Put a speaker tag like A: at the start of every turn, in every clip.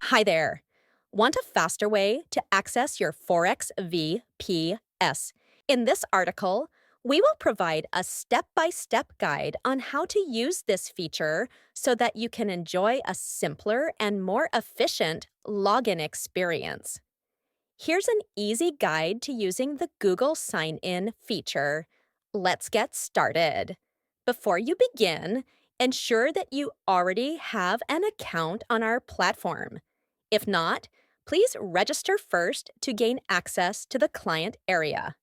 A: Hi there. Want a faster way to access your Forex VPS? In this article, we will provide a step-by-step guide on how to use this feature so that you can enjoy a simpler and more efficient login experience. Here's an easy guide to using the Google Sign-In feature. Let's get started. Before you begin, ensure that you already have an account on our platform. If not, please register first to gain access to the client area.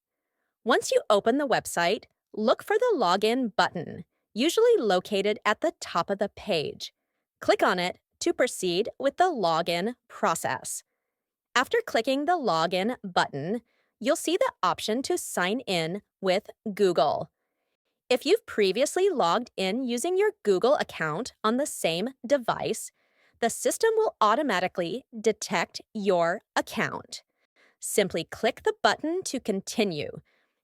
A: Once you open the website, look for the Login button, usually located at the top of the page. Click on it to proceed with the login process. After clicking the Login button, you'll see the option to sign in with Google. If you've previously logged in using your Google account on the same device, the system will automatically detect your account. Simply click the button to continue.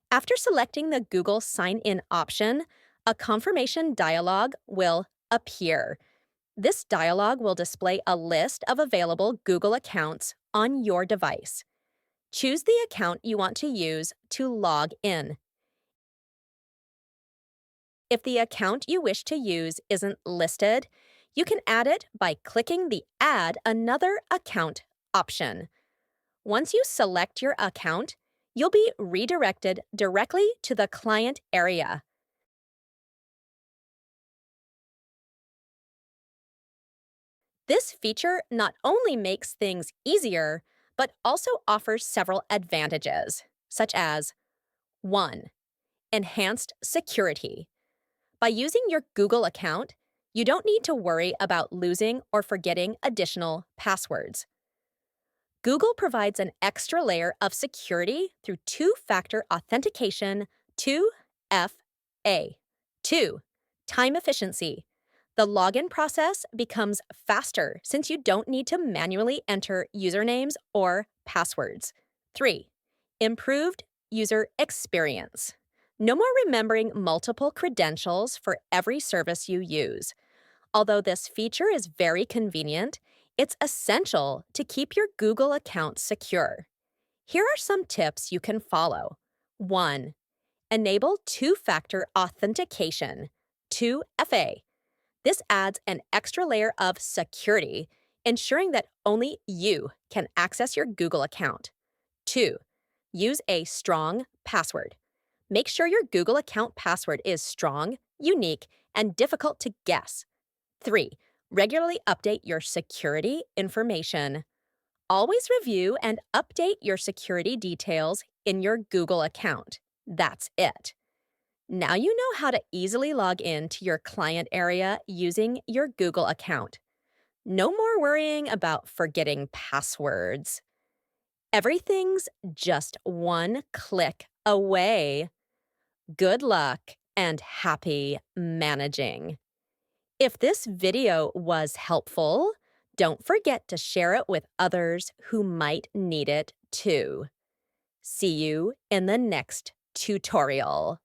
A: After selecting the Google Sign In option, a confirmation dialog will appear. This dialog will display a list of available Google accounts on your device. Choose the account you want to use to log in. If the account you wish to use isn't listed, you can add it by clicking the Add Another Account option. Once you select your account, you'll be redirected directly to the client area. This feature not only makes things easier, but also offers several advantages, such as 1. Enhanced security. By using your Google account, you don't need to worry about losing or forgetting additional passwords. Google provides an extra layer of security through two-factor authentication, 2FA. 2. Time efficiency. The login process becomes faster since you don't need to manually enter usernames or passwords. 3. Improved user experience. No more remembering multiple credentials for every service you use. Although this feature is very convenient, it's essential to keep your Google account secure. Here are some tips you can follow. 1. Enable two-factor authentication, 2FA. This adds an extra layer of security, ensuring that only you can access your Google account. 2. Use a strong password. Make sure your Google account password is strong, unique, and difficult to guess. 3. Regularly update your security information. Always review and update your security details in your Google account. That's it. Now you know how to easily log in to your client area using your Google account. No more worrying about forgetting passwords. Everything's just one click away. Good luck and happy managing. If this video was helpful, don't forget to share it with others who might need it too. See you in the next tutorial.